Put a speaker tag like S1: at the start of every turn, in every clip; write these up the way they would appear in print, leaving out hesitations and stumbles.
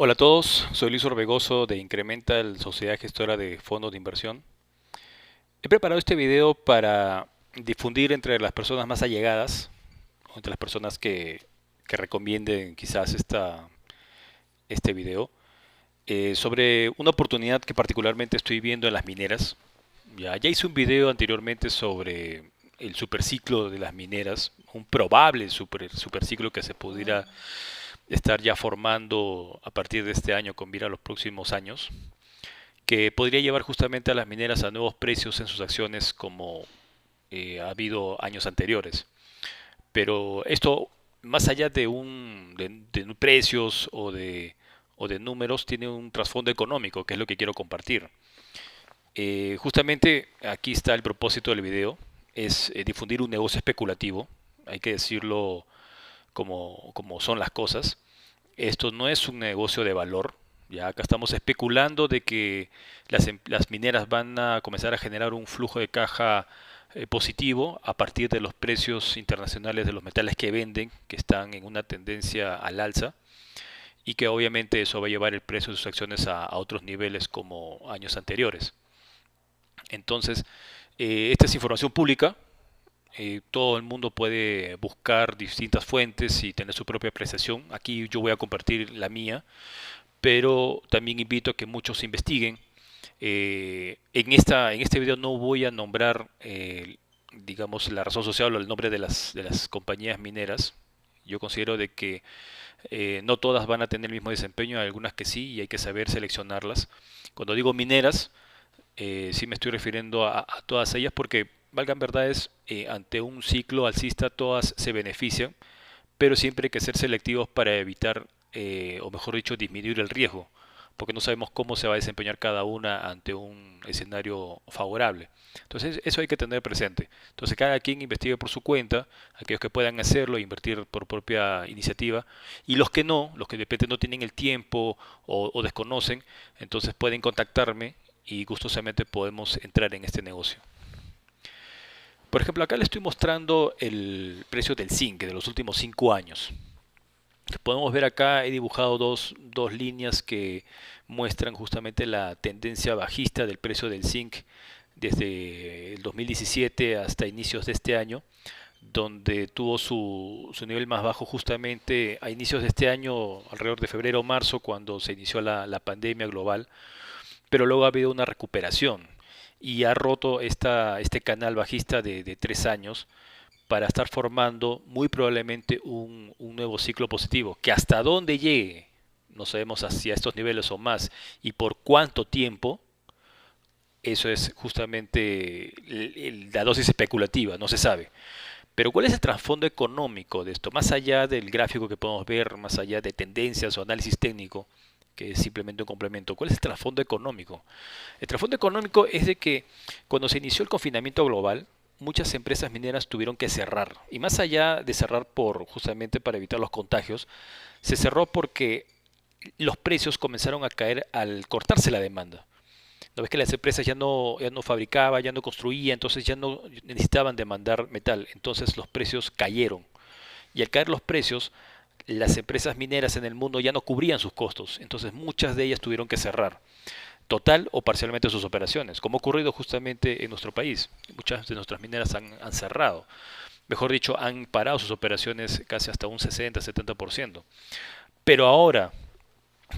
S1: Hola a todos, soy Luis Orbegoso de Incremental, Sociedad Gestora de Fondos de Inversión. He preparado este video para difundir entre las personas más allegadas, o entre las personas que recomienden quizás este video, sobre una oportunidad que particularmente estoy viendo en las mineras. Ya hice un video anteriormente sobre el superciclo de las mineras, un probable superciclo que se pudiera estar ya formando a partir de este año con mira a los próximos años, que podría llevar justamente a las mineras a nuevos precios en sus acciones como ha habido años anteriores. Pero esto, más allá de precios o de números, tiene un trasfondo económico, que es lo que quiero compartir. Justamente aquí está el propósito del video, es difundir un negocio especulativo, hay que decirlo como son las cosas. Esto no es un negocio de valor. Ya acá estamos especulando de que las mineras van a comenzar a generar un flujo de caja positivo a partir de los precios internacionales de los metales que venden, que están en una tendencia al alza, y que obviamente eso va a llevar el precio de sus acciones a otros niveles como años anteriores. Entonces, esta es información pública, todo el mundo puede buscar distintas fuentes y tener su propia apreciación. Aquí yo voy a compartir la mía, pero también invito a que muchos investiguen. En este video no voy a nombrar, digamos, la razón social o el nombre de las compañías mineras. Yo considero de que no todas van a tener el mismo desempeño, hay algunas que sí y hay que saber seleccionarlas. Cuando digo mineras, sí me estoy refiriendo a todas ellas porque, valgan verdades, ante un ciclo alcista todas se benefician, pero siempre hay que ser selectivos para evitar, o mejor dicho, disminuir el riesgo, porque no sabemos cómo se va a desempeñar cada una ante un escenario favorable. Entonces, eso hay que tener presente. Entonces, cada quien investigue por su cuenta, aquellos que puedan hacerlo, invertir por propia iniciativa, y los que no, los que de repente no tienen el tiempo o desconocen, entonces pueden contactarme y gustosamente podemos entrar en este negocio. Por ejemplo, acá le estoy mostrando el precio del zinc de los últimos 5 años. Podemos ver acá, he dibujado dos líneas que muestran justamente la tendencia bajista del precio del zinc desde el 2017 hasta inicios de este año, donde tuvo su nivel más bajo justamente a inicios de este año, alrededor de febrero o marzo, cuando se inició la pandemia global, pero luego ha habido una recuperación y ha roto este canal bajista de 3 años para estar formando muy probablemente un nuevo ciclo positivo, que hasta dónde llegue, no sabemos hacia estos niveles o más, y por cuánto tiempo, eso es justamente la dosis especulativa, no se sabe. Pero ¿cuál es el trasfondo económico de esto? Más allá del gráfico que podemos ver, más allá de tendencias o análisis técnico, que es simplemente un complemento, ¿cuál es el trasfondo económico? El trasfondo económico es de que cuando se inició el confinamiento global, muchas empresas mineras tuvieron que cerrar. Y más allá de cerrar por justamente para evitar los contagios, se cerró porque los precios comenzaron a caer al cortarse la demanda. No ves que las empresas ya no fabricaban, ya no construían, entonces ya no necesitaban demandar metal, entonces los precios cayeron. Y al caer los precios, las empresas mineras en el mundo ya no cubrían sus costos, entonces muchas de ellas tuvieron que cerrar total o parcialmente sus operaciones, como ha ocurrido justamente en nuestro país. Muchas de nuestras mineras han cerrado, mejor dicho, han parado sus operaciones casi hasta un 60-70%. Pero ahora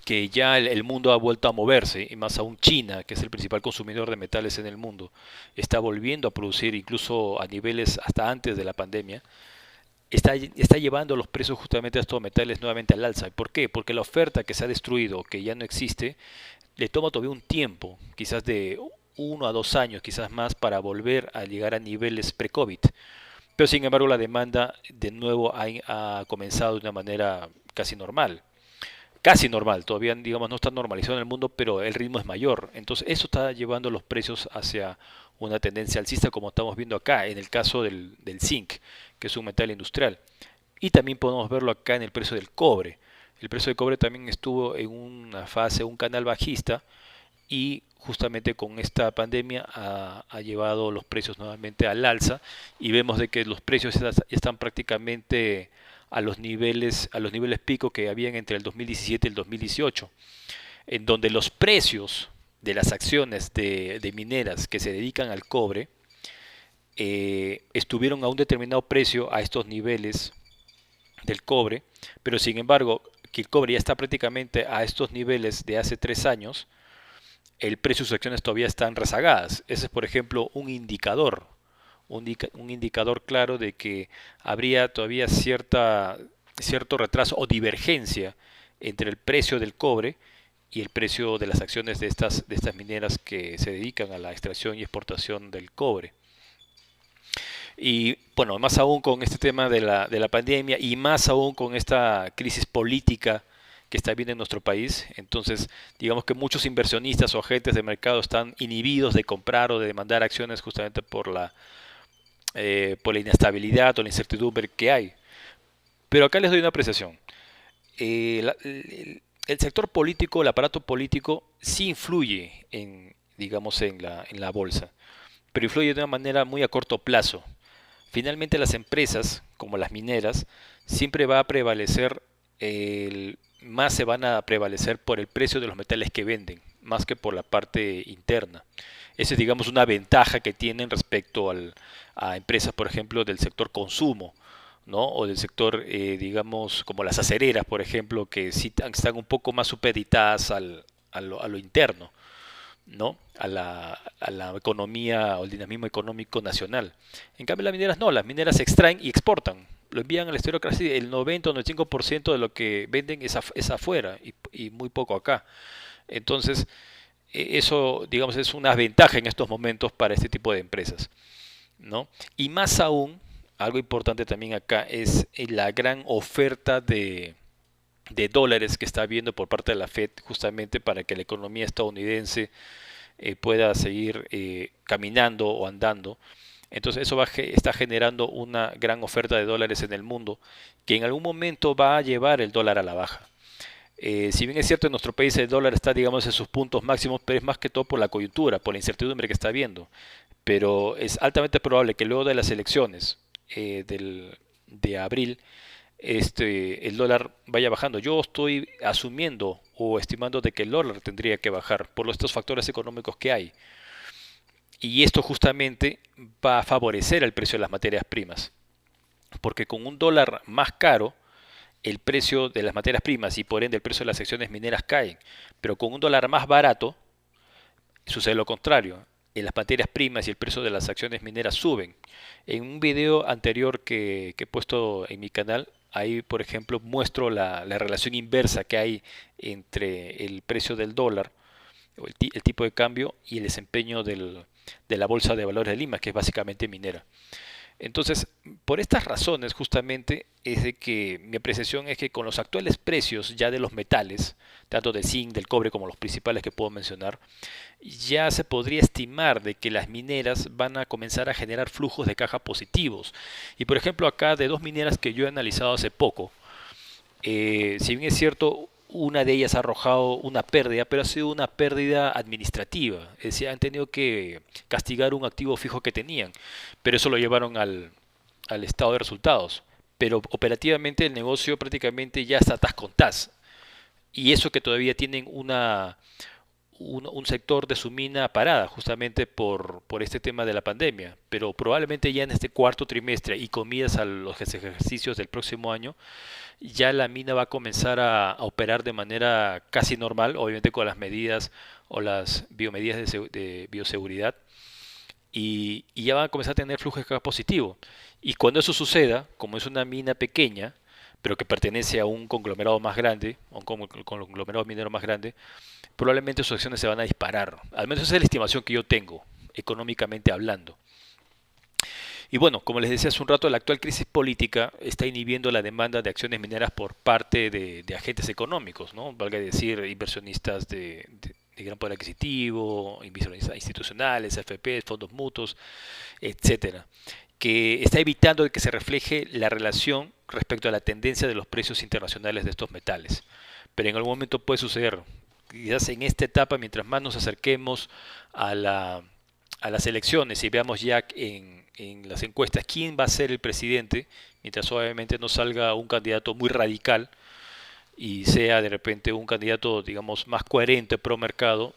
S1: que ya el mundo ha vuelto a moverse, y más aún China, que es el principal consumidor de metales en el mundo, está volviendo a producir incluso a niveles hasta antes de la pandemia, está llevando los precios justamente de estos metales nuevamente al alza. ¿Y por qué? Porque la oferta que se ha destruido, que ya no existe, le toma todavía un tiempo, quizás de 1 a 2 años, quizás más, para volver a llegar a niveles pre-COVID. Pero sin embargo la demanda de nuevo ha comenzado de una manera casi normal, todavía digamos no está normalizado en el mundo, pero el ritmo es mayor. Entonces eso está llevando los precios hacia una tendencia alcista como estamos viendo acá en el caso del zinc, que es un metal industrial. Y también podemos verlo acá en el precio del cobre. El precio del cobre también estuvo en una fase, un canal bajista, y justamente con esta pandemia ha llevado los precios nuevamente al alza y vemos de que los precios están prácticamente a los niveles pico que habían entre el 2017 y el 2018, en donde los precios de las acciones de mineras que se dedican al cobre estuvieron a un determinado precio a estos niveles del cobre, pero sin embargo, que el cobre ya está prácticamente a estos niveles de hace 3 años, el precio de sus acciones todavía están rezagadas. Ese es, por ejemplo, un indicador claro de que habría todavía cierto retraso o divergencia entre el precio del cobre y el precio de las acciones de estas mineras que se dedican a la extracción y exportación del cobre. Y bueno, más aún con este tema de la pandemia y más aún con esta crisis política que está viendo en nuestro país. Entonces, digamos que muchos inversionistas o agentes de mercado están inhibidos de comprar o de demandar acciones justamente por la inestabilidad o la incertidumbre que hay. Pero acá les doy una apreciación. El sector político, el aparato político, sí influye digamos, en la bolsa, pero influye de una manera muy a corto plazo. Finalmente las empresas, como las mineras, siempre va a prevalecer, más se van a prevalecer por el precio de los metales que venden, más que por la parte interna. Esa es, digamos, una ventaja que tienen respecto a empresas, por ejemplo, del sector consumo, ¿no? O del sector, digamos, como las acereras, por ejemplo, que sí están un poco más supeditadas a lo interno, ¿no? A la economía o el dinamismo económico nacional. En cambio, las mineras no, las mineras extraen y exportan. Lo envían al exterior, casi el 90 o 95% de lo que venden es afuera y muy poco acá. Entonces, eso, digamos, es una ventaja en estos momentos para este tipo de empresas, ¿no? Y más aún, algo importante también acá es la gran oferta de dólares que está habiendo por parte de la Fed justamente para que la economía estadounidense pueda seguir caminando o andando. Entonces eso está generando una gran oferta de dólares en el mundo que en algún momento va a llevar el dólar a la baja. Si bien es cierto en nuestro país el dólar está, digamos, en sus puntos máximos, pero es más que todo por la coyuntura, por la incertidumbre que está habiendo. Pero es altamente probable que luego de las elecciones de abril, el dólar vaya bajando. Yo estoy asumiendo o estimando de que el dólar tendría que bajar por estos factores económicos que hay. Y esto justamente va a favorecer el precio de las materias primas, porque con un dólar más caro, el precio de las materias primas y por ende el precio de las acciones mineras caen. Pero con un dólar más barato, sucede lo contrario. En las materias primas y el precio de las acciones mineras suben. En un video anterior que he puesto en mi canal, ahí por ejemplo muestro la relación inversa que hay entre el precio del dólar, o el tipo de cambio, y el desempeño de la Bolsa de Valores de Lima, que es básicamente minera. Entonces, por estas razones justamente es de que mi apreciación es que con los actuales precios ya de los metales, tanto del zinc, del cobre como los principales que puedo mencionar, ya se podría estimar de que las mineras van a comenzar a generar flujos de caja positivos. Y por ejemplo acá de dos mineras que yo he analizado hace poco, si bien es cierto, una de ellas ha arrojado una pérdida, pero ha sido una pérdida administrativa. Es decir, han tenido que castigar un activo fijo que tenían, pero eso lo llevaron al estado de resultados. Pero operativamente el negocio prácticamente ya está tas con tas. Y eso que todavía tienen un sector de su mina parada justamente por este tema de la pandemia, pero probablemente ya en este cuarto trimestre y con miras a los ejercicios del próximo año, ya la mina va a comenzar a operar de manera casi normal, obviamente con las medidas o las biomedidas de bioseguridad, y ya van a comenzar a tener flujo de caja positivo. Y cuando eso suceda, como es una mina pequeña, pero que pertenece a un conglomerado más grande, a un conglomerado minero más grande, probablemente sus acciones se van a disparar. Al menos esa es la estimación que yo tengo, económicamente hablando. Y bueno, como les decía hace un rato, la actual crisis política está inhibiendo la demanda de acciones mineras por parte de agentes económicos, ¿no? Valga decir, inversionistas de gran poder adquisitivo, inversionistas institucionales, AFP, fondos mutuos, etcétera, que está evitando que se refleje la relación respecto a la tendencia de los precios internacionales de estos metales. Pero en algún momento puede suceder, quizás en esta etapa, mientras más nos acerquemos a las elecciones y veamos ya en las encuestas quién va a ser el presidente, mientras obviamente no salga un candidato muy radical y sea de repente un candidato, digamos, más coherente pro mercado,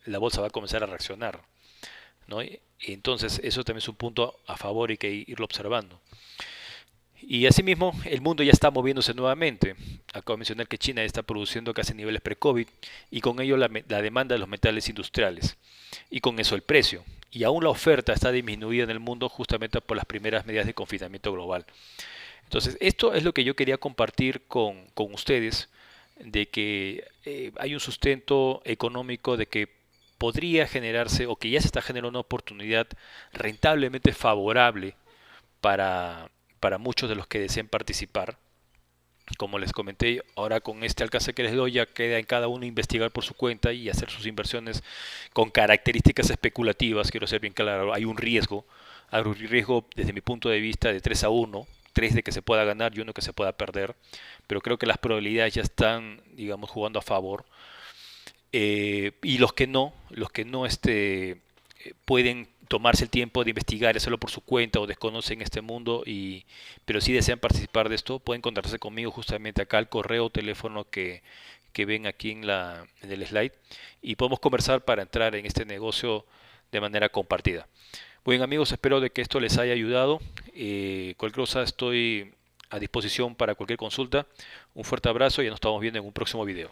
S1: la bolsa va a comenzar a reaccionar, ¿no? Entonces, eso también es un punto a favor y que irlo observando. Y asimismo, el mundo ya está moviéndose nuevamente. Acabo de mencionar que China está produciendo casi niveles pre-COVID y con ello la demanda de los metales industriales y con eso el precio. Y aún la oferta está disminuida en el mundo justamente por las primeras medidas de confinamiento global. Entonces, esto es lo que yo quería compartir con ustedes, de que hay un sustento económico de que podría generarse o que ya se está generando una oportunidad rentablemente favorable para, para muchos de los que deseen participar. Como les comenté, ahora con este alcance que les doy ya queda en cada uno investigar por su cuenta y hacer sus inversiones con características especulativas. Quiero ser bien claro, hay un riesgo desde mi punto de vista de 3 a 1, 3 de que se pueda ganar y uno que se pueda perder, pero creo que las probabilidades ya están, digamos, jugando a favor. Y los que no pueden tomarse el tiempo de investigar y hacerlo por su cuenta o desconocen este mundo, pero si desean participar de esto, pueden contactarse conmigo justamente acá al correo o teléfono que ven aquí en el slide y podemos conversar para entrar en este negocio de manera compartida. Muy bien amigos, espero de que esto les haya ayudado. Cualquier cosa estoy a disposición para cualquier consulta. Un fuerte abrazo y ya nos estamos viendo en un próximo video.